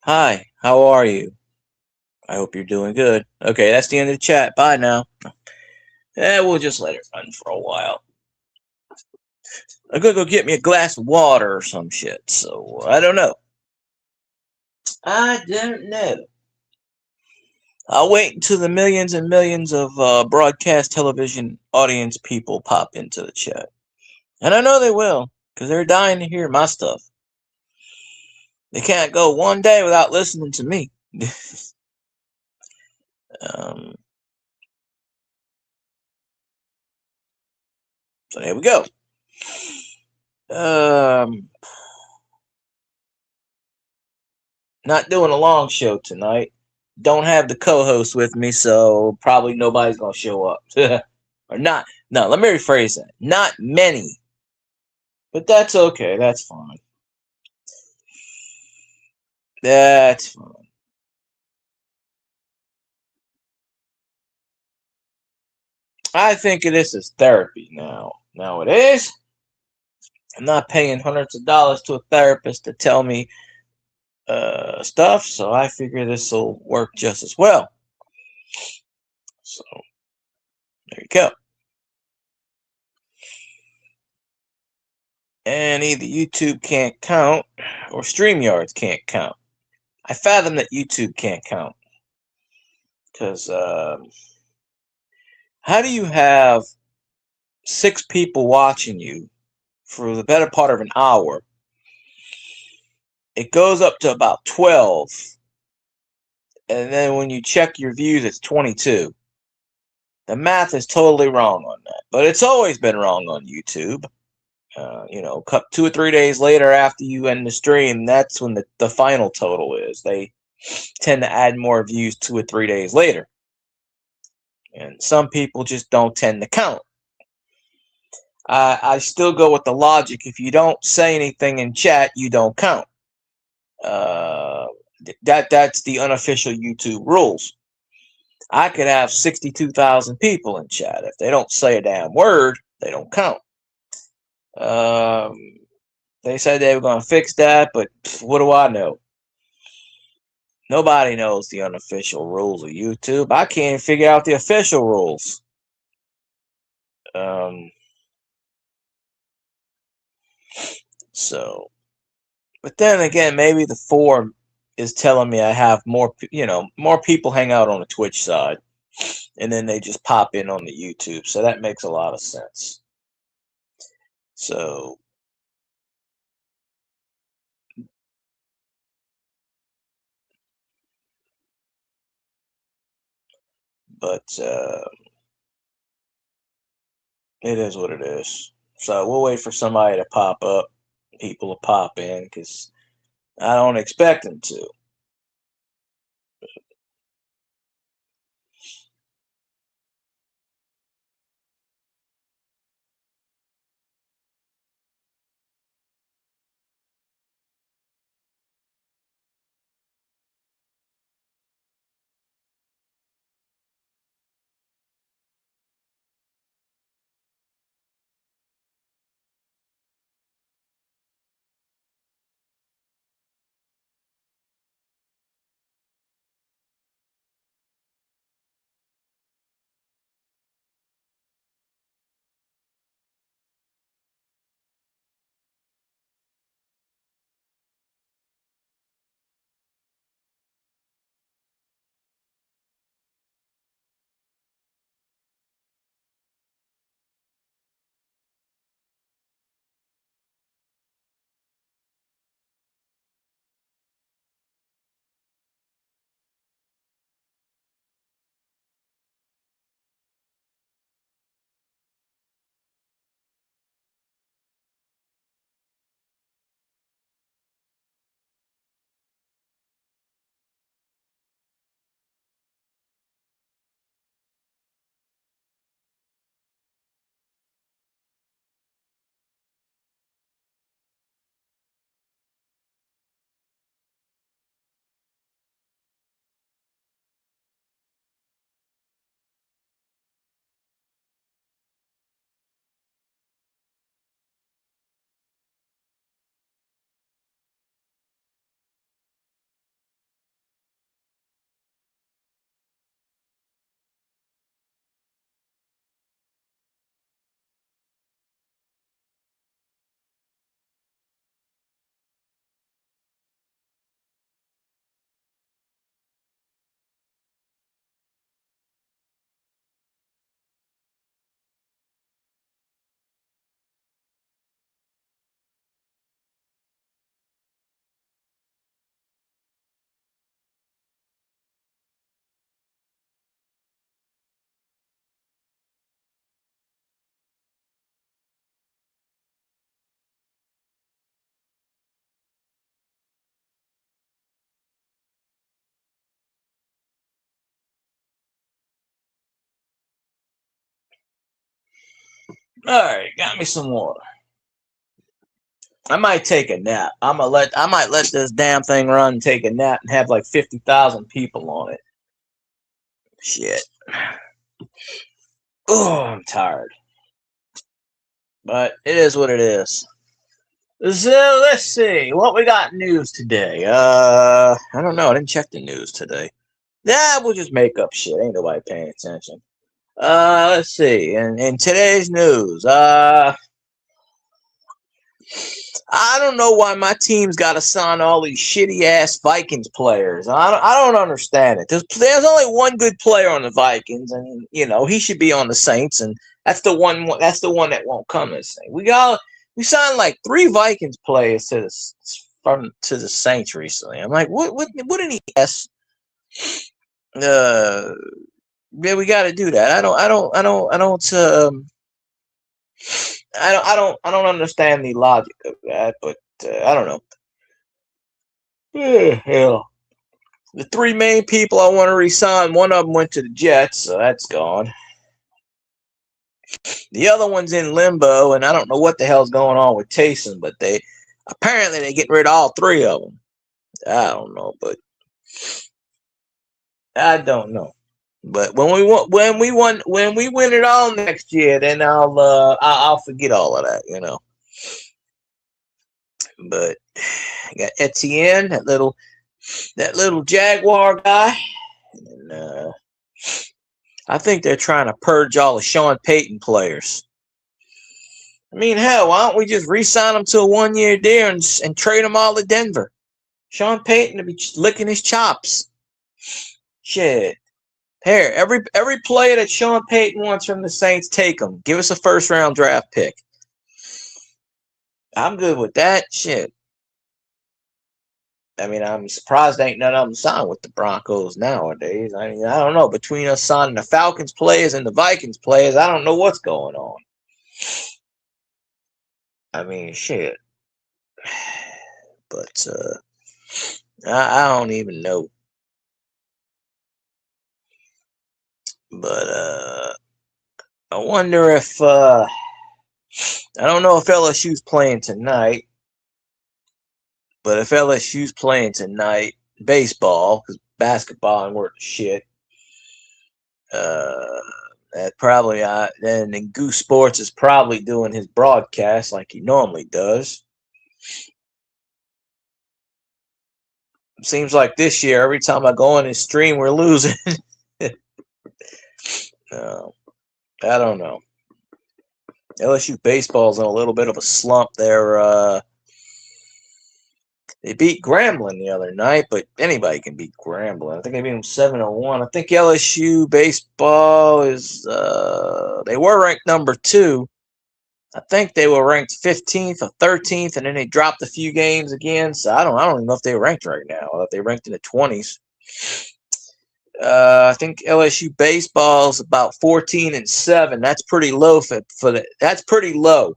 Hi, how are you? I hope you're doing good. Okay, that's the end of the chat. Bye now. We'll just let it run for a while. I'm gonna go get me a glass of water or some shit, so I don't know. I don't know. I'll wait until the millions and millions of broadcast television audience people pop into the chat. And I know they will, because they're dying to hear my stuff. They can't go one day without listening to me. um, so there we go. Not doing a long show tonight. Don't have the co-host with me, so probably nobody's gonna show up. Or not. No, let me rephrase that. Not many. But that's okay. That's fine. That's fine. I think this is therapy now. Nowadays, I'm not paying hundreds of dollars to a therapist to tell me stuff, so I figure this will work just as well. So there you go. And either YouTube can't count or StreamYards can't count. I fathom that YouTube can't count because how do you have six people watching you for the better part of an hour? It goes up to about 12, and then when you check your views, it's 22. The math is totally wrong on that, but it's always been wrong on YouTube. 2 or 3 days later after you end the stream, that's when the final total is. They tend to add more views 2 or 3 days later. And some people just don't tend to count. I still go with the logic. If you don't say anything in chat, you don't count. Uh, that's the unofficial YouTube rules. I could have 62,000 people in chat. If they don't say a damn word, they don't count. Um, they said they were going to fix that, but what do I know? Nobody knows the unofficial rules of YouTube. I can't figure out the official rules. Um, so, but then again, maybe the forum is telling me I have more people hang out on the Twitch side, and then they just pop in on the YouTube. So that makes a lot of sense. So, but it is what it is. So we'll wait for somebody to pop up, people to pop in, because I don't expect them to. All right, got me some water. I might take a nap. I might let this damn thing run and take a nap and have like 50,000 people on it. Shit. Oh, I'm tired. But it is what it is. So let's see what we got news today. I don't know. I didn't check the news today. Yeah, we'll just make up shit. Ain't nobody paying attention. Let's see. In today's news, I don't know why my team's got to sign all these shitty ass Vikings players. I don't understand it. There's only one good player on the Vikings, and he should be on the Saints, and that's the one. That's the one that won't come this thing. We signed like 3 Vikings players to the Saints recently. I'm like, what an ES. Yeah, we got to do that. I don't understand the logic of that, but I don't know. Yeah, hell. The 3 main people I want to resign, one of them went to the Jets, so that's gone. The other one's in limbo, and I don't know what the hell's going on with Taysom, but apparently they're getting rid of all 3 of them. I don't know, but I don't know. But when we win it all next year, then I'll forget all of that, But I got Etienne, that little Jaguar guy, and I think they're trying to purge all the Sean Payton players. I mean, hell, why don't we just re-sign them to a 1-year deal and trade them all to Denver? Sean Payton to be licking his chops. Shit. Here, every player that Sean Payton wants from the Saints, take them. Give us a first-round draft pick. I'm good with that. Shit. I mean, I'm surprised ain't none of them signed with the Broncos nowadays. I mean, I don't know. Between us signing the Falcons players and the Vikings players, I don't know what's going on. I mean, shit. But I don't even know. But I wonder if I don't know if LSU's playing tonight. But if LSU's playing tonight, baseball, because basketball and work shit, that probably then Goose Sports is probably doing his broadcast like he normally does. Seems like this year, every time I go on his stream, we're losing. I don't know. LSU baseball's in a little bit of a slump there. They beat Grambling the other night, but anybody can beat Grambling. I think they beat them 7-1. I think LSU baseball is they were ranked number 2. I think they were ranked 15th or 13th, and then they dropped a few games again. So I don't even know if they're ranked right now. Or if they ranked in the 20s. I think LSU baseball is about 14-7. That's pretty low for the. That's pretty low,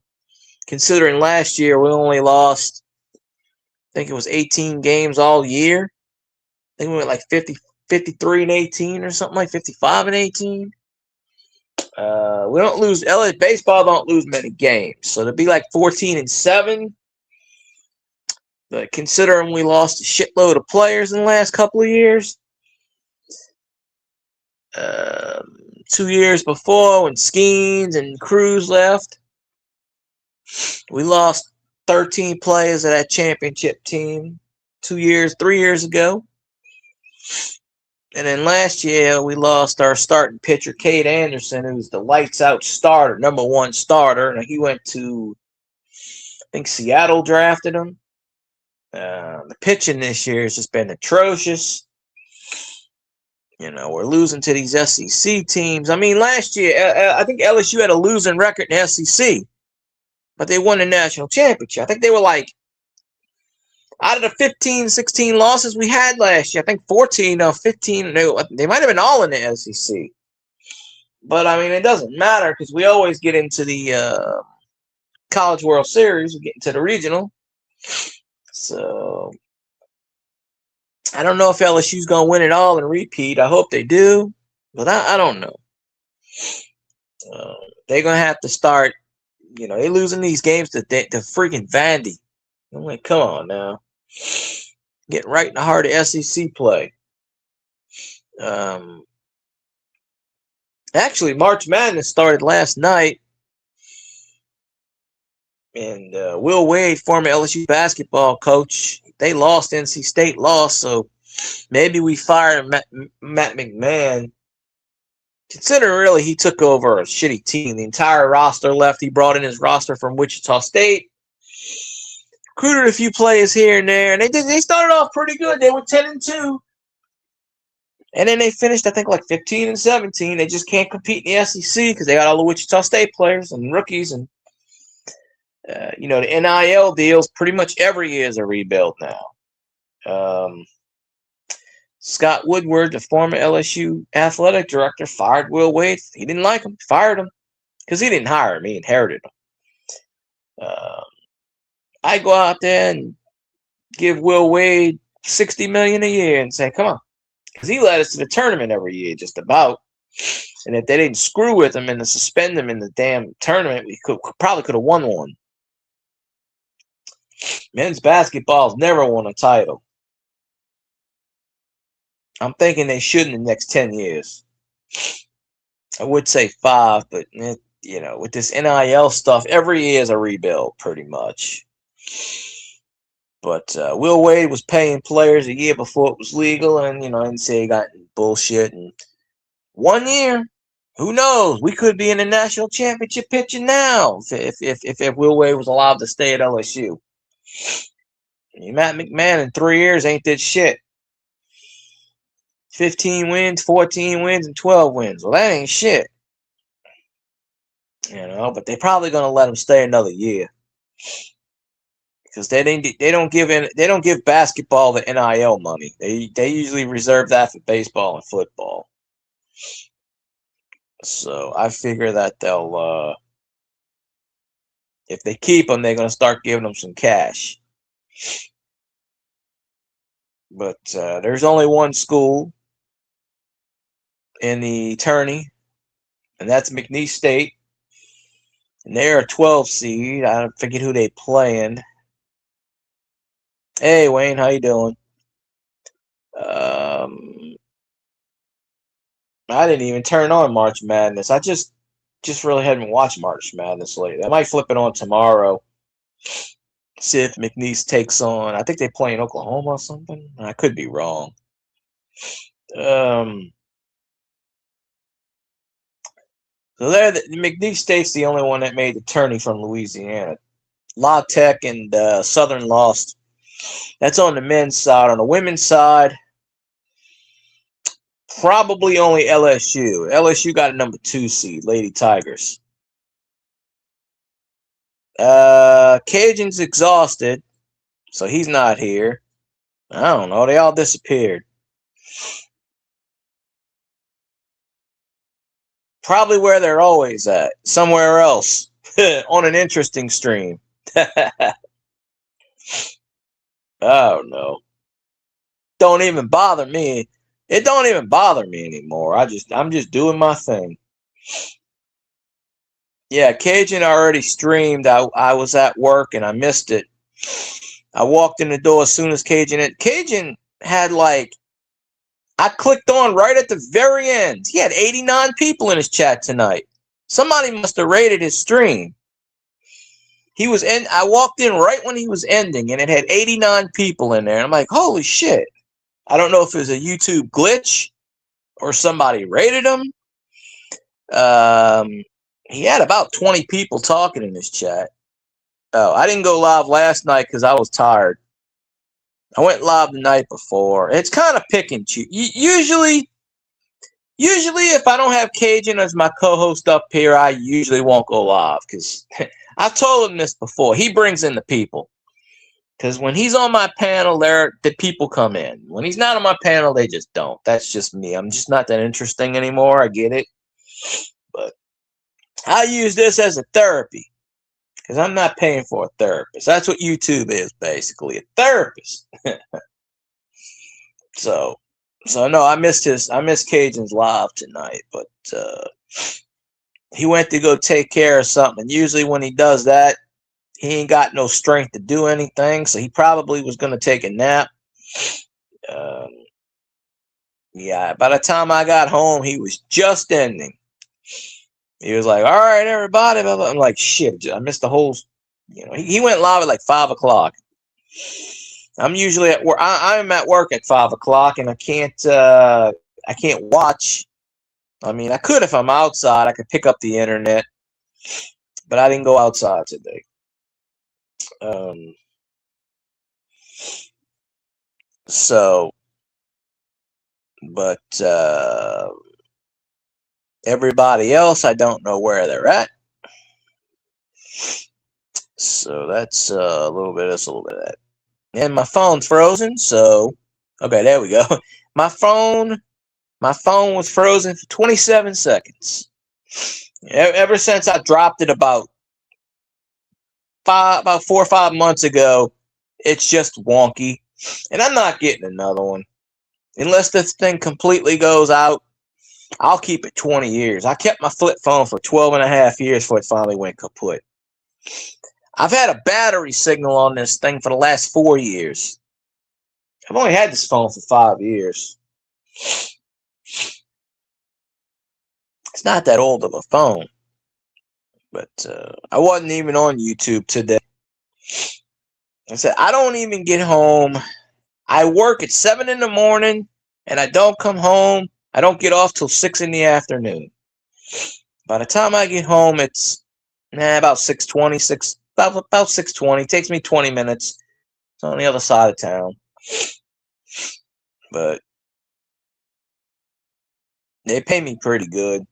considering last year we only lost. I think it was 18 games all year. I think we went like 53-18 or something, like 55-18. We don't lose. LA baseball don't lose many games, so to be like 14-7. But considering we lost a shitload of players in the last couple of years, 2 years before when Skeens and Cruz left, we lost 13 players of that championship team 3 years ago. And then last year, we lost our starting pitcher, Cade Anderson, who's the lights-out starter, number 1 starter. And he went to, I think, Seattle drafted him. The pitching this year has just been atrocious. We're losing to these SEC teams. I mean, last year, I think LSU had a losing record in the SEC. But they won the national championship. I think they were like, out of the 15, 16 losses we had last year, I think 14 or 15, they might have been all in the SEC. But, I mean, it doesn't matter because we always get into the College World Series. We get into the regional. So, I don't know if LSU's going to win it all and repeat. I hope they do. But I don't know. They're going to have to start they losing these games to freaking Vandy. I'm like, come on now. Get right in the heart of SEC play. Actually, March Madness started last night. And Will Wade, former LSU basketball coach, they lost. NC State lost, so maybe we fire Matt McMahon. Considering really he took over a shitty team. The entire roster left. He brought in his roster from Wichita State. Recruited a few players here and there, and they started off pretty good. They were 10-2. And then they finished, I think, like 15-17. They just can't compete in the SEC because they got all the Wichita State players and rookies. And, the NIL deals pretty much every year is a rebuild now. Scott Woodward, the former LSU athletic director, fired Will Wade. He didn't like him. Fired him because he didn't hire him. He inherited him. I go out there and give Will Wade $60 million a year and say, come on. Because he led us to the tournament every year, just about. And if they didn't screw with him and to suspend him in the damn tournament, we probably could have won one. Men's basketball's never won a title. I'm thinking they should in the next 10 years. I would say 5, but, with this NIL stuff, every year is a rebuild, pretty much. But Will Wade was paying players a year before it was legal, and, NCAA got bullshit. And 1 year, who knows? We could be in the national championship picture now if Will Wade was allowed to stay at LSU. Matt McMahon in 3 years ain't did shit. 15 wins, 14 wins, and 12 wins. Well, that ain't shit. But they're probably gonna let him stay another year because they don't give basketball the NIL money. They usually reserve that for baseball and football. So I figure that they'll if they keep him, they're gonna start giving him some cash. But there's only one school in the tourney, and that's McNeese State. And they're a 12 seed. I forget who they playing. Hey, Wayne, how you doing? I didn't even turn on March Madness. I just really haven't watched March Madness lately. I might flip it on tomorrow. See if McNeese takes on. I think they play in Oklahoma or something. I could be wrong. So McNeese State's the only one that made the tourney from Louisiana. La Tech and Southern lost. That's on the men's side. On the women's side, probably only LSU. LSU got a number 2 seed, Lady Tigers. Cajun's exhausted, so he's not here. I don't know. They all disappeared. Probably where they're always at. Somewhere else. On an interesting stream. Oh, no. Don't even bother me. It don't even bother me anymore. I'm just doing my thing. Yeah, Cajun already streamed. I was at work and I missed it. I walked in the door as soon as Cajun had I clicked on right at the very end. He had 89 people in his chat tonight. Somebody must have rated his stream. I walked in right when he was ending, and it had 89 people in there. And I'm like, holy shit. I don't know if it was a YouTube glitch or somebody rated him. He had about 20 people talking in his chat. Oh, I didn't go live last night because I was tired. I went live the night before. It's kind of pick and choose. Usually if I don't have Cajun as my co-host up here, I usually won't go live because I've told him this before. He brings in the people. Because when he's on my panel, the people come in. When he's not on my panel, they just don't. That's just me. I'm just not that interesting anymore. I get it. But I use this as a therapy. Because I'm not paying for a therapist. That's what YouTube is, basically. A therapist. So no, I missed Cajun's live tonight. But he went to go take care of something. Usually when he does that, he ain't got no strength to do anything, so he probably was going to take a nap. Um, yeah, by the time I got home, he was just ending. He was like, "All right, everybody." Blah, blah. I'm like, "Shit, I missed the whole." He went live at like 5 o'clock. I'm usually at work. I'm at work at 5 o'clock, and I can't. I can't watch. I mean, I could if I'm outside. I could pick up the internet, but I didn't go outside today. Um, so, but everybody else, I don't know where they're at. So that's a little bit of this, a little bit of that. And my phone's frozen, so okay, there we go. My phone was frozen for 27 seconds. Ever since I dropped it about 4 or 5 months ago, it's just wonky. And I'm not getting another one. Unless this thing completely goes out, I'll keep it 20 years. I kept my flip phone for 12 and a half years before it finally went kaput. I've had a battery signal on this thing for the last 4 years. I've only had this phone for 5 years. It's not that old of a phone. But I wasn't even on YouTube today. I said, I don't even get home. I work at 7 in the morning, and I don't come home. I don't get off till 6 in the afternoon. By the time I get home, it's about 6:20, about 6:20. It takes me 20 minutes. It's on the other side of town. But they pay me pretty good.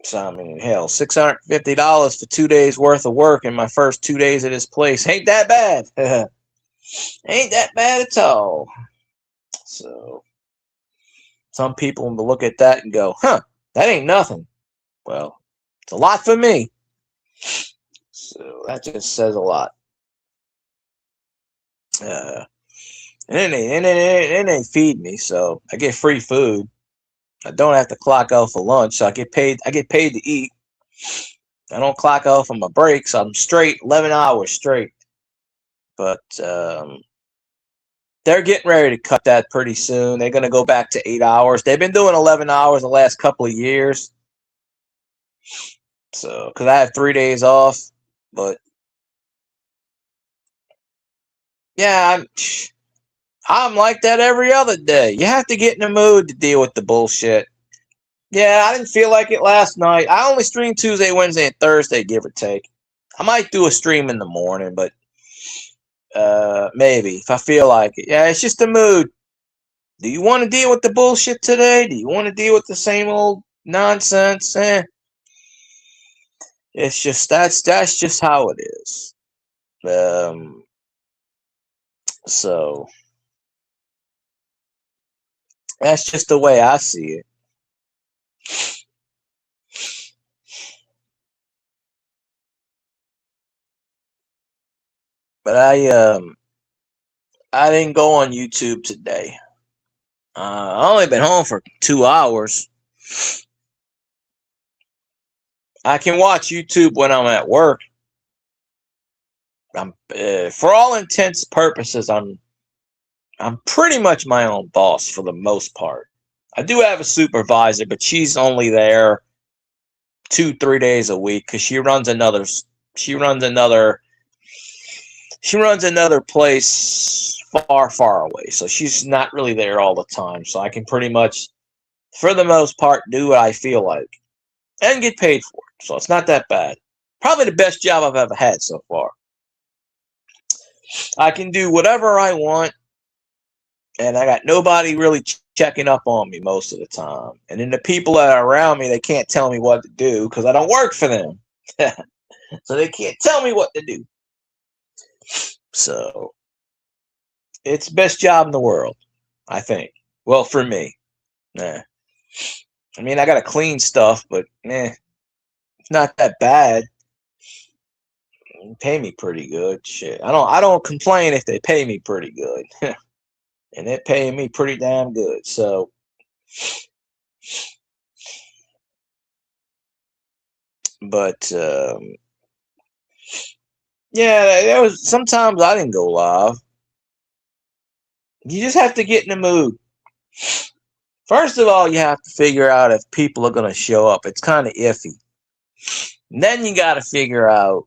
So, I mean, hell, $650 for 2 days worth of work in my first 2 days at this place ain't that bad. Ain't that bad at all. So, some people will look at that and go, huh, that ain't nothing. Well, it's a lot for me. So, that just says a lot. And then they feed me, so I get free food. I don't have to clock out for lunch, so I get paid to eat. I don't clock out for my breaks. So I'm straight 11 hours straight. But they're getting ready to cut that pretty soon. They're going to go back to 8 hours. They've been doing 11 hours the last couple of years. So, because I have 3 days off. But, yeah, I'm like that every other day. You have to get in the mood to deal with the bullshit. Yeah, I didn't feel like it last night. I only stream Tuesday, Wednesday, and Thursday, give or take. I might do a stream in the morning, but maybe if I feel like it. Yeah, it's just the mood. Do you want to deal with the bullshit today? Do you want to deal with the same old nonsense? It's just that's just how it is. So that's just the way I see it. But I didn't go on YouTube today. I only been home for 2 hours. I can watch YouTube when I'm at work. For all intents and purposes, I'm pretty much my own boss for the most part. I do have a supervisor, but she's only there 2-3 days a week because she runs another place far away. So she's not really there all the time. So I can pretty much, for the most part, do what I feel like and get paid for it. So it's not that bad. Probably the best job I've ever had so far. I can do whatever I want, and I got nobody really checking up on me most of the time. And then the people that are around me, they can't tell me what to do because I don't work for them. So they can't tell me what to do. So it's the best job in the world, I think. Well, for me. Nah. I mean, I got to clean stuff, but it's not that bad. They pay me pretty good. Shit. I don't complain if they pay me pretty good. and they're paying me pretty damn good. So, but yeah, there was sometimes I didn't go live. You just have to get in the mood. First of all, you have to figure out if people are going to show up. It's kind of iffy. And then you got to figure out,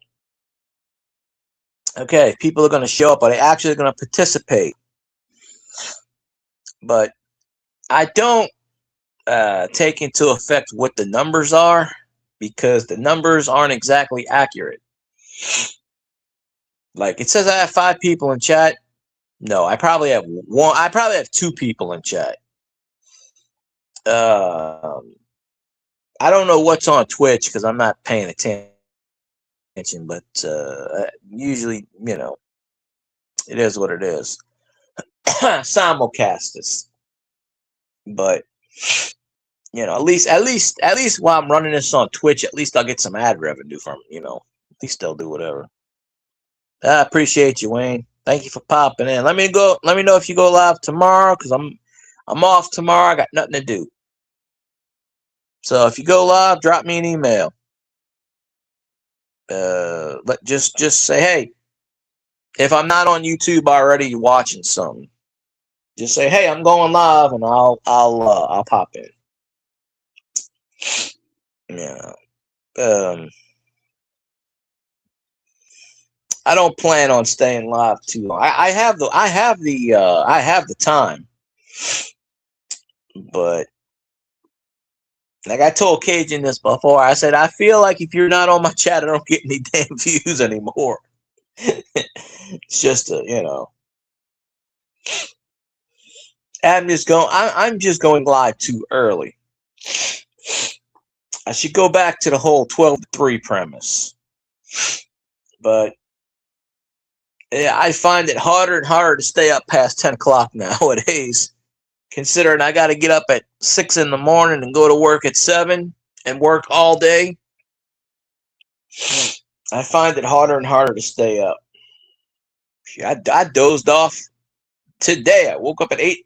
okay, if people are going to show up, are they actually going to participate? But I don't take into effect what the numbers are, because the numbers aren't exactly accurate. Like, it says I have 5 people in chat. No, I probably have one. I probably have 2 people in chat. I don't know what's on Twitch because I'm not paying attention, but usually, it is what it is. Simulcast. But at least while I'm running this on Twitch, at least I'll get some ad revenue from it. At least they'll do whatever. I appreciate you, Wayne. Thank you for popping in. Let me know if you go live tomorrow, because I'm off tomorrow. I got nothing to do. So if you go live, drop me an email. Just say, hey, if I'm not on YouTube already watching something, just say, hey, I'm going live, and I'll pop in. Yeah. I don't plan on staying live too long. I have the time, but like I told Cajun this before, I said I feel like if you're not on my chat, I don't get any damn views anymore. It's just I'm just going live too early. I should go back to the whole 12-3 premise, but yeah, I find it harder and harder to stay up past 10 o'clock nowadays, considering I got to get up at 6 in the morning and go to work at 7 and work all day. I find it harder and harder to stay up. I dozed off today. I woke up at 8.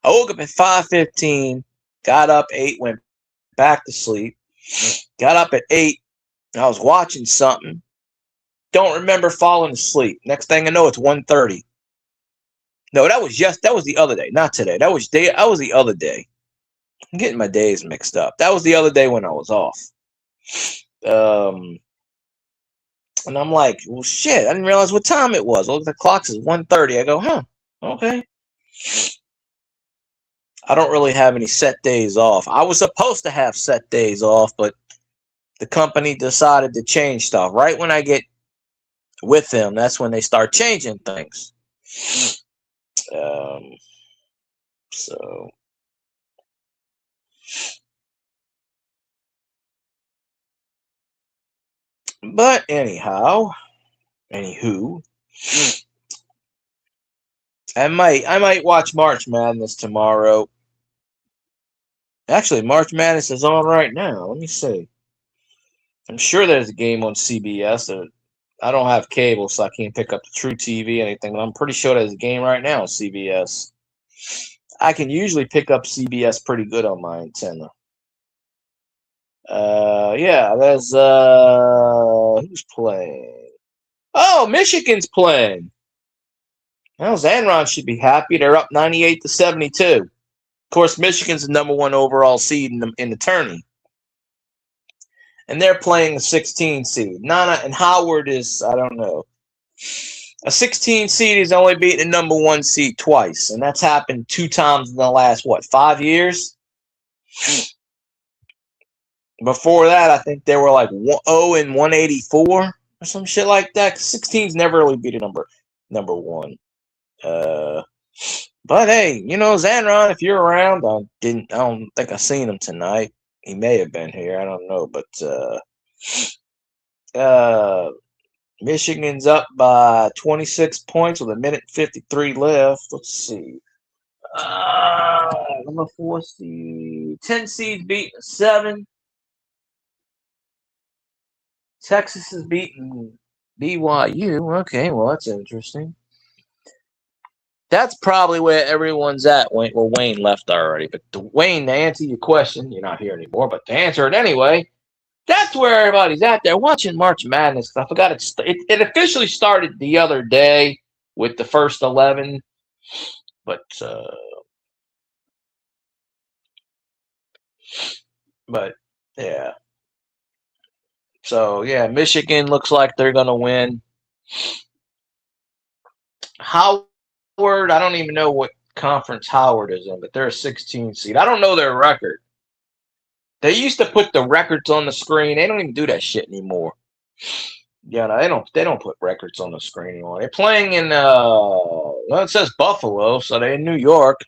I woke up at 5:15, got up 8, went back to sleep, got up at 8, and I was watching something. Don't remember falling asleep. Next thing I know, it's 1:30. No, that was the other day, not today. That was the other day. I'm getting my days mixed up. That was the other day when I was off. And I'm like, well, shit, I didn't realize what time it was. Look, the clock says 1:30. I go, huh, okay. I don't really have any set days off. I was supposed to have set days off, but the company decided to change stuff. Right when I get with them, that's when they start changing things. So, but anywho, I might watch March Madness tomorrow. Actually, March Madness is on right now. Let me see. I'm sure there's a game on CBS. I don't have cable, so I can't pick up the True TV or anything, but I'm pretty sure there's a game right now on CBS. I can usually pick up CBS pretty good on my antenna. Yeah, there's who's playing? Oh, Michigan's playing. Well, Zanron should be happy. They're up 98-72. Of course, Michigan's the #1 overall seed in the tourney. And they're playing a 16 seed. Nana and Howard is, I don't know. A 16 seed is only beaten a #1 seed twice. And that's happened 2 times in the last, 5 years? Before that, I think they were like 0-184 or some shit like that. 16's never really beat a number 1. But hey, Zanron, if you're around, I don't think I seen him tonight. He may have been here. I don't know, but Michigan's up by 26 points with 1:53 left. Let's see. Number 4 seed, 10 seeds beating 7. Texas is beating BYU. Okay, well that's interesting. That's probably where everyone's at. Well, Wayne left already, but Wayne, to answer your question, you're not here anymore, but to answer it anyway, that's where everybody's at. They're watching March Madness. I forgot it officially started the other day with the first 11, but yeah. So yeah, Michigan looks like they're gonna win. Howard, I don't even know what conference Howard is in, but they're a 16 seed. I don't know their record. They used to put the records on the screen. They don't even do that shit anymore. Yeah, no, they don't put records on the screen anymore. They're playing in well, it says Buffalo, so they're in New York.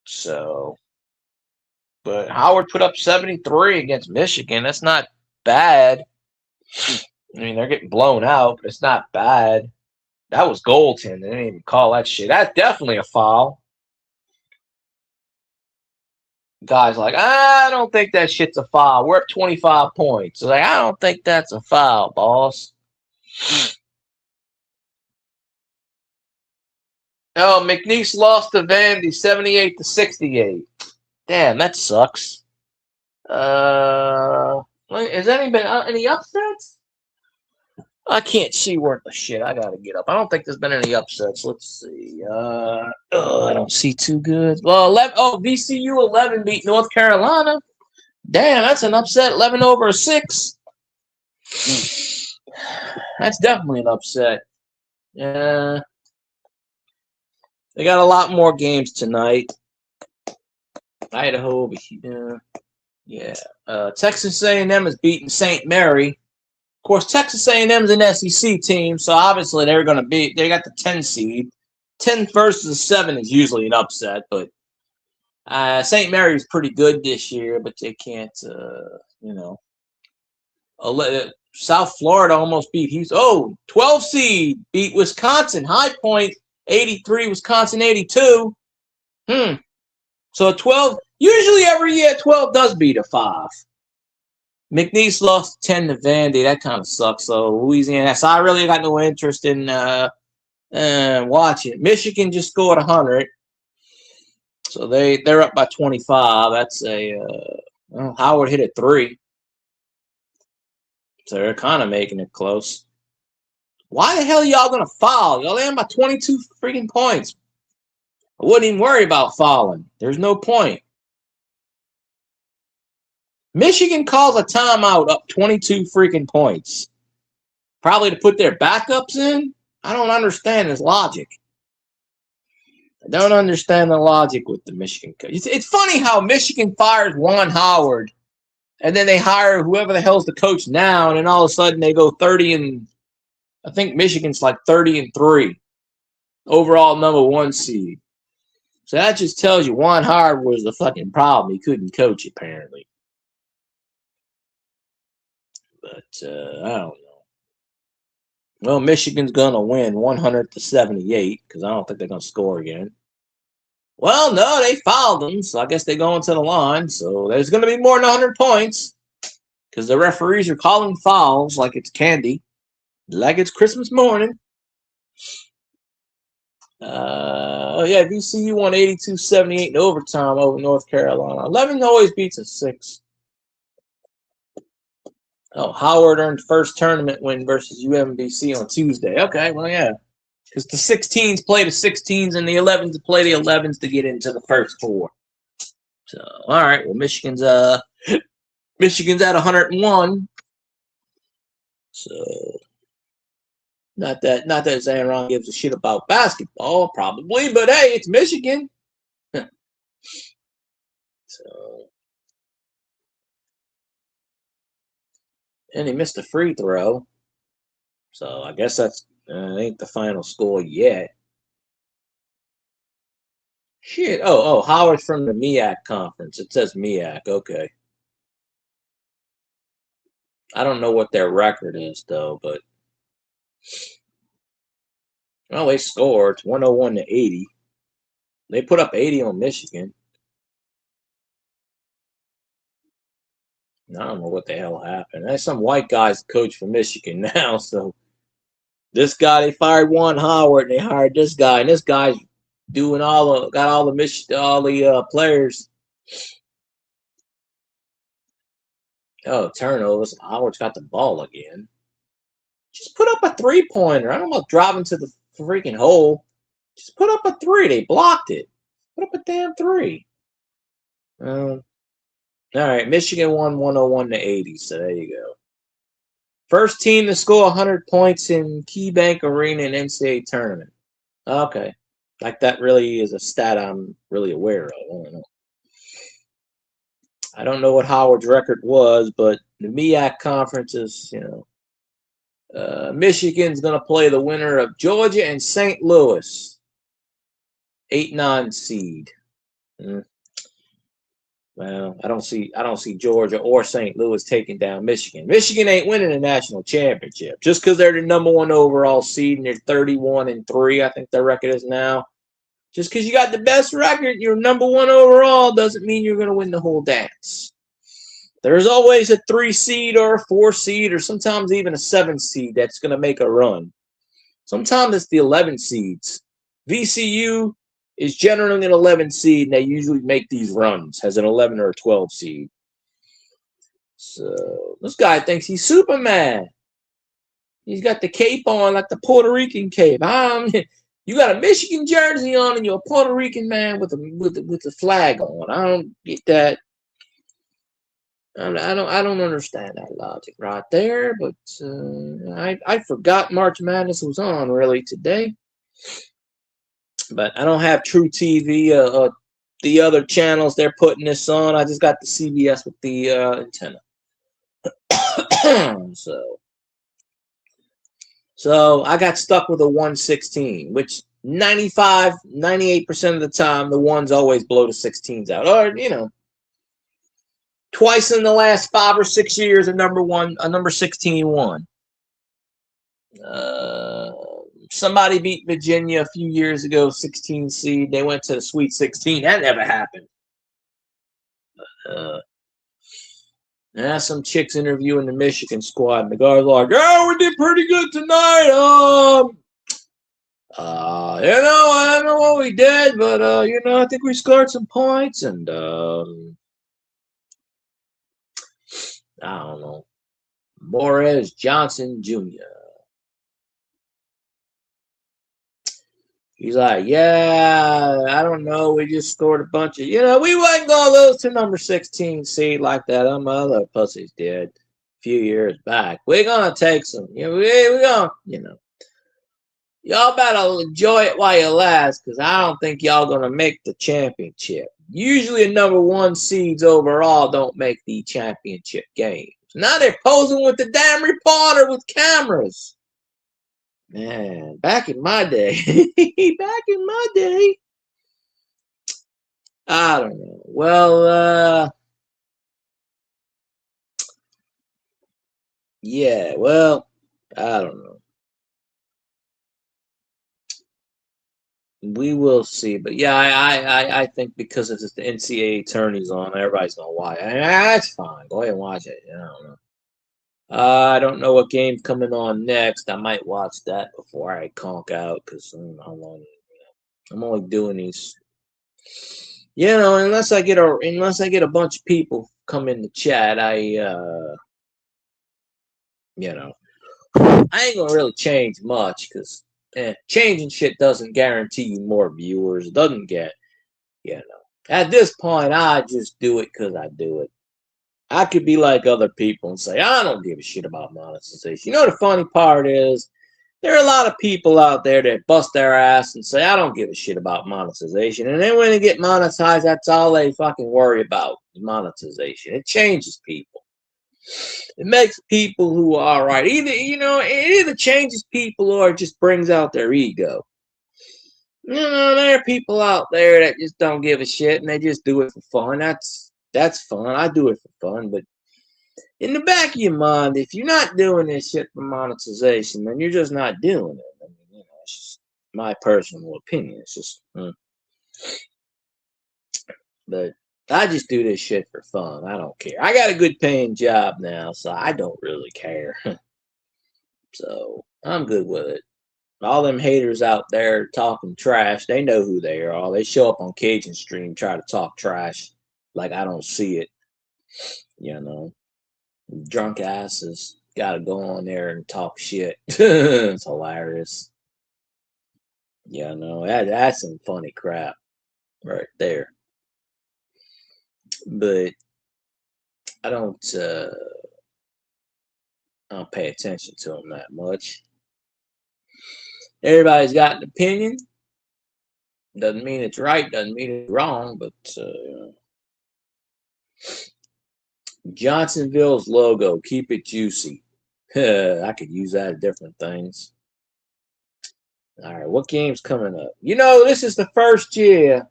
So, but Howard put up 73 against Michigan. That's not bad. I mean, they're getting blown out, but it's not bad. That was goaltending. They didn't even call that shit. That's definitely a foul. Guys like, I don't think that shit's a foul. We're at 25 points. Like, I don't think that's a foul, boss. Oh, McNeese lost to Vandy 78-68. Damn, that sucks. Has any upsets? I can't see worth a shit. I gotta get up. I don't think there's been any upsets. Let's see. I don't see too good. Well, VCU 11 beat North Carolina. Damn, that's an upset. 11 over a 6. That's definitely an upset. Yeah. They got a lot more games tonight. Idaho, yeah. Texas A&M is beating St. Mary. Of course, Texas A&M is an SEC team, so obviously they're going to be. They got the 10 seed. 10 versus 7 is usually an upset, but St. Mary's pretty good this year, but they can't. South Florida almost beat Houston. 12 seed beat Wisconsin. High Point 83, Wisconsin 82. So 12. Usually every year 12 does beat a 5. McNeese lost 10 to Vandy. That kind of sucks. So Louisiana. So I really got no interest in watching. Michigan just scored 100. So they're up by 25. That's Howard hit a 3. So they're kind of making it close. Why the hell are y'all gonna foul? Y'all in by 22 freaking points. I wouldn't even worry about fouling. There's no point. Michigan calls a timeout up 22 freaking points. Probably to put their backups in? I don't understand this logic. I don't understand the logic with the Michigan coach. It's funny how Michigan fires Juan Howard, and then they hire whoever the hell's the coach now, and then all of a sudden they go 30 and I think Michigan's like 30-3. Overall number 1 seed. So that just tells you Juan Howard was the fucking problem. He couldn't coach, apparently. But I don't know. Well, Michigan's gonna win 100-78 because I don't think they're gonna score again. Well, no, they fouled them, so I guess they go into the line. So there's gonna be more than 100 points because the referees are calling fouls like it's candy, like it's Christmas morning. VCU won 82-78 in overtime over North Carolina. 11 always beats a 6. Oh, Howard earned first tournament win versus UMBC on Tuesday. Okay, well, yeah. Because the 16s play the 16s and the 11s play the 11s to get into the first 4. So, all right. Well, Michigan's at 101. So, not that Zaron gives a shit about basketball, probably, but hey, it's Michigan. So, and he missed a free throw. So I guess that's ain't the final score yet. Shit. Oh, Howard's from the MEAC conference. It says MEAC. Okay. I don't know what their record is though, but well, they scored. It's 101-80. They put up 80 on Michigan. I don't know what the hell happened. There's some white guy's coach for Michigan now, so This guy, they fired Juan Howard and they hired this guy, and this guy's doing got all the players. Oh, turnovers. Howard's got the ball again. Just put up a 3-pointer. I don't know, driving to the freaking hole. Just put up a 3. They blocked it. Put up a damn 3. All right, Michigan won 101-80. So there you go. First team to score 100 points in KeyBank Arena in NCAA tournament. Okay. Like that really is a stat I'm really aware of. I don't know what Howard's record was, but the MEAC conference is, Michigan's going to play the winner of Georgia and St. Louis. 8-9 seed. Well, I don't see Georgia or St. Louis taking down Michigan. Michigan ain't winning a national championship just because they're the number 1 overall seed and they're 31-3. I think their record is now. Just because you got the best record, you're number 1 overall doesn't mean you're going to win the whole dance. There's always a 3 seed or a 4 seed or sometimes even a 7 seed that's going to make a run. Sometimes it's the 11 seeds. VCU is generally an 11 seed, and they usually make these runs as an 11 or a 12 seed. So this guy thinks he's Superman. He's got the cape on like the Puerto Rican cape. You got a Michigan jersey on, and you're a Puerto Rican man with the flag on. I don't get that. I don't understand that logic right there. But I forgot March Madness was on really today. But I don't have True TV. The other channels they're putting this on. I just got the CBS with the antenna. So I got stuck with a 116, which 98% of the time the ones always blow the 16s out. Or twice in the last 5 or 6 years, a number 16 won. Somebody beat Virginia a few years ago, 16 seed. They went to the Sweet 16. That never happened. Some chicks interviewing the Michigan squad, and the guy's like, "Oh, we did pretty good tonight. I don't know what we did, but I think we scored some points, and I don't know, Morris Johnson Jr." He's like, "Yeah, I don't know. We just scored a bunch of, we wasn't going to lose to number 16 seed like that. Them other pussies did a few years back. We're going to take some. We're going to, y'all better enjoy it while you last because I don't think y'all going to make the championship. Usually a number 1 seeds overall don't make the championship games. Now they're posing with the damn reporter with cameras. Man, back in my day, I don't know. Well, yeah, well, I don't know. We will see, but yeah, I think because it's the NCAA tourneys on, everybody's gonna watch it. That's fine. Go ahead and watch it. I don't know. I don't know what game's coming on next. I might watch that before I conk out because I'm only doing these. Unless I get a bunch of people come in the chat, I ain't gonna really change much because changing shit doesn't guarantee you more viewers. It doesn't get, At this point, I just do it because I do it. I could be like other people and say, I don't give a shit about monetization. The funny part is there are a lot of people out there that bust their ass and say, I don't give a shit about monetization. And then when they get monetized, that's all they fucking worry about, monetization. It changes people. It makes people who are right. It either changes people or it just brings out their ego. There are people out there that just don't give a shit and they just do it for fun. That's fun. I do it for fun, but in the back of your mind, if you're not doing this shit for monetization, then you're just not doing it. I mean, it's just my personal opinion. It's just, but I just do this shit for fun. I don't care. I got a good paying job now, so I don't really care. So I'm good with it. All them haters out there talking trash, they know who they are. They show up on Cajun Stream, try to talk trash like I don't see it. You know, drunk asses got to go on there and talk shit. It's hilarious. You know, that's some funny crap right there. But I don't pay attention to them that much. Everybody's got an opinion. Doesn't mean it's right. Doesn't mean it's wrong. But Johnsonville's logo, keep it juicy. I could use that at different things. All right, what game's coming up? You know, this is the first year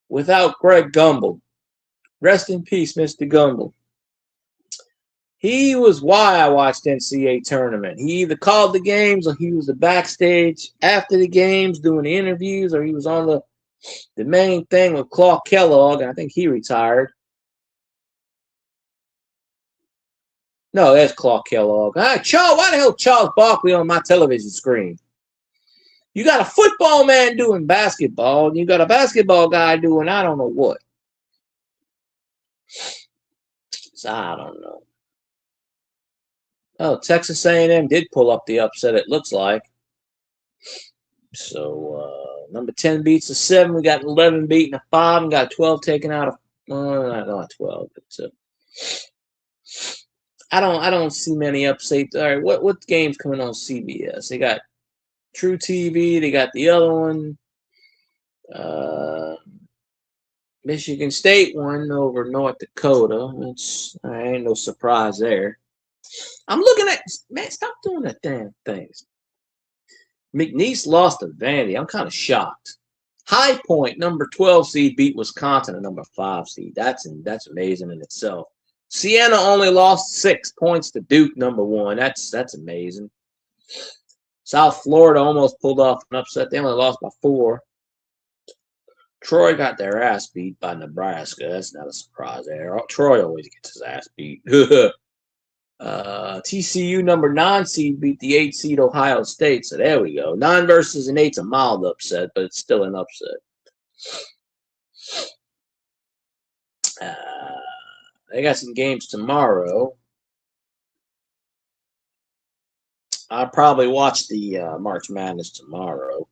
without Greg Gumbel. Rest in peace, Mr. Gumbel. He was why I watched NCAA tournament. He either called the games or he was the backstage after the games doing the interviews, or he was on the main thing with Clark Kellogg, and I think he retired. No, that's Clark Kellogg. Charles, why the hell Charles Barkley on my television screen? You got a football man doing basketball, and you got a basketball guy doing I don't know what. So I don't know. Oh, Texas A&M did pull up the upset, it looks like. So number 10 beats a 7. We got 11 beating a 5 and got 12 taken out of not 12, but I don't see many upsets. All right, what game's coming on CBS? They got True TV. They got the other one. Michigan State won over North Dakota. It's ain't no surprise there. I'm looking at man. Stop doing the damn things. McNeese lost to Vandy. I'm kind of shocked. High Point, number 12 seed, beat Wisconsin, a number 5 seed. That's amazing in itself. Siena only lost 6 points to Duke, number 1. That's amazing. South Florida almost pulled off an upset. They only lost by 4. Troy got their ass beat by Nebraska. That's not a surprise there. Troy always gets his ass beat. TCU number 9 seed beat the 8 seed Ohio State. So there we go. 9 versus an 8's a mild upset, but it's still an upset. They got some games tomorrow. I'll probably watch the March Madness tomorrow.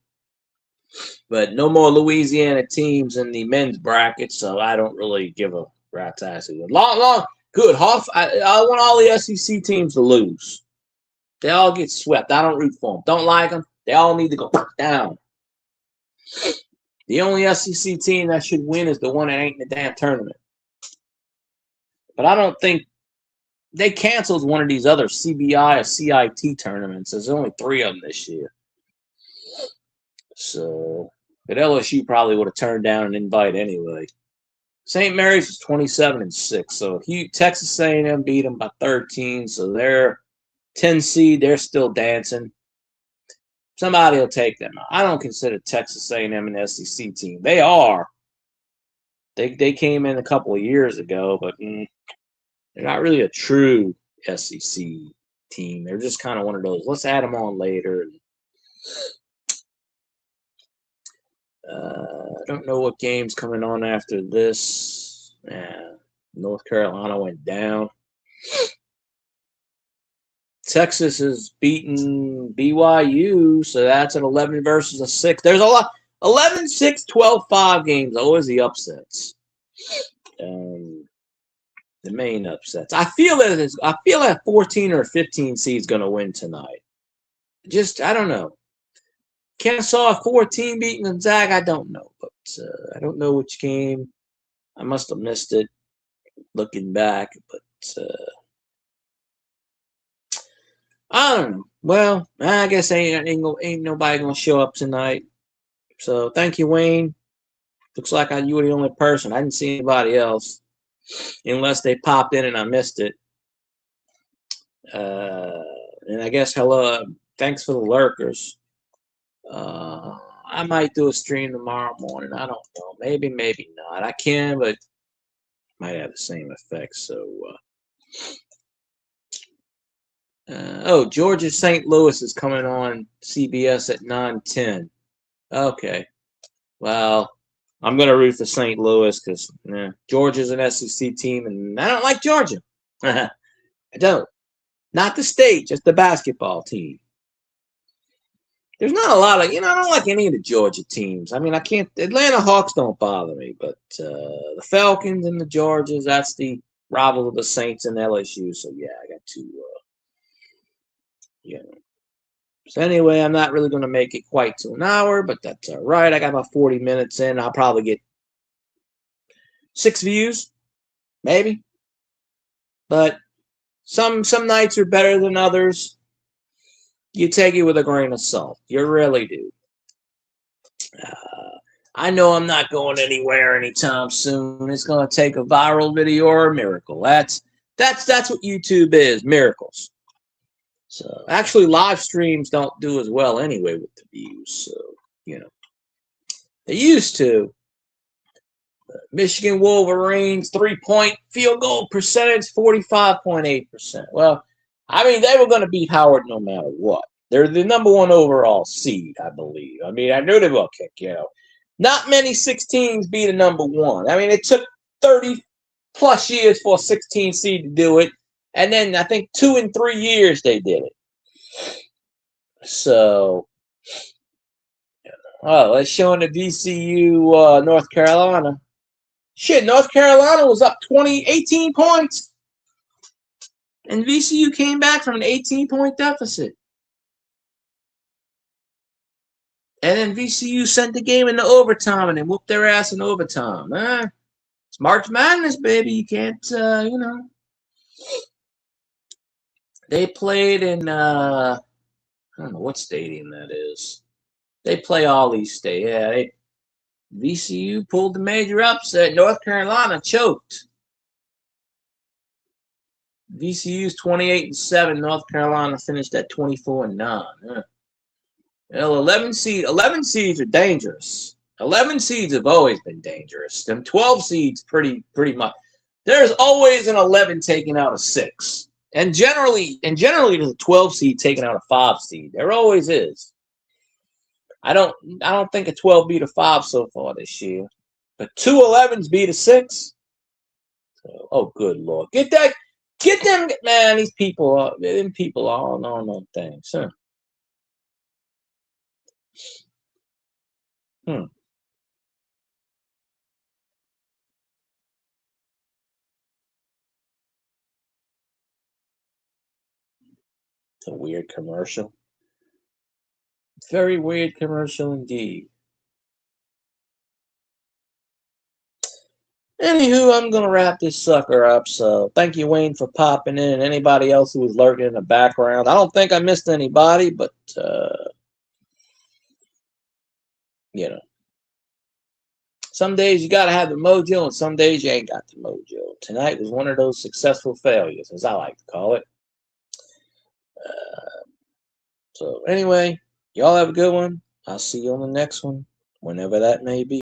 But no more Louisiana teams in the men's bracket, so I don't really give a rat's ass. Long, good. I want all the SEC teams to lose. They all get swept. I don't root for them. Don't like them. They all need to go down. The only SEC team that should win is the one that ain't in the damn tournament. But I don't think they canceled one of these other CBI or CIT tournaments. There's only 3 of them this year. So, but LSU probably would have turned down an invite anyway. St. Mary's was 27-6. So Texas A&M beat them by 13. So they're 10 seed. They're still dancing. Somebody will take them. I don't consider Texas A&M an SEC team. They are. They came in a couple of years ago, but they're not really a true SEC team. They're just kind of one of those. Let's add them on later. I don't know what game's coming on after this. North Carolina went down. Texas is beating BYU, so that's an 11 versus a 6. There's a lot. 11, 6, 12, 5 games. Always the upsets. The main upsets. I feel that 14 or 15 seed is going to win tonight. Just, I don't know. Kennesaw 14 beating Gonzaga. I don't know, but I don't know which game. I must have missed it looking back, but I don't know. Well, I guess ain't nobody gonna show up tonight. So thank you, Wayne. Looks like you were the only person. I didn't see anybody else, unless they popped in and I missed it. And I guess hello. Thanks for the lurkers. I might do a stream tomorrow morning. I don't know. Maybe not. I can, but might have the same effect. So Georgia St. Louis is coming on CBS at 9:10. Okay. Well, I'm going to root for St. Louis because Georgia's an SEC team, and I don't like Georgia. I don't. Not the state, just the basketball team. There's not a lot of, I don't like any of the Georgia teams. I mean, I can't, Atlanta Hawks don't bother me, but the Falcons and the Georgias, that's the rival of the Saints and LSU. So, yeah, I got to, So, anyway, I'm not really going to make it quite to an hour, but that's all right. I got about 40 minutes in. I'll probably get 6 views, maybe. But some nights are better than others. You take it with a grain of salt. You really do. I know I'm not going anywhere anytime soon. It's going to take a viral video or a miracle. That's what YouTube is, miracles. So actually, live streams don't do as well anyway with the views. So they used to. Michigan Wolverines 3-point field goal percentage 45.8%. Well, I mean, they were going to beat Howard no matter what. They're the number 1 overall seed, I believe. I mean, I knew they were kick, Not many 16s beat a number 1. I mean, it took 30-plus years for a 16 seed to do it. And then I think 2 and 3 years they did it. So, let's show in the VCU North Carolina. Shit, North Carolina was up 18 points. And VCU came back from an 18-point deficit. And then VCU sent the game into overtime and then whooped their ass in overtime. It's March Madness, baby. You can't, They played in, I don't know what stadium that is. They play all these stadiums. Yeah, VCU pulled the major upset. North Carolina choked. VCU's 28-7. North Carolina finished at 24-9. Well, 11 seeds are dangerous. 11 seeds have always been dangerous. Them 12 seeds pretty much. There's always an 11 taking out a 6. And generally there's a 12 seed taking out a 5 seed. There always is. I don't think a 12 beat a 5 so far this year. But 2 11s beat a 6. So, oh, good Lord. Get them, man, these people are on things. Huh? It's a weird commercial. Very weird commercial indeed. Anywho, I'm going to wrap this sucker up. So thank you, Wayne, for popping in. And anybody else who was lurking in the background. I don't think I missed anybody, but, some days you got to have the mojo and some days you ain't got the mojo. Tonight was one of those successful failures, as I like to call it. So anyway, y'all have a good one. I'll see you on the next one, whenever that may be.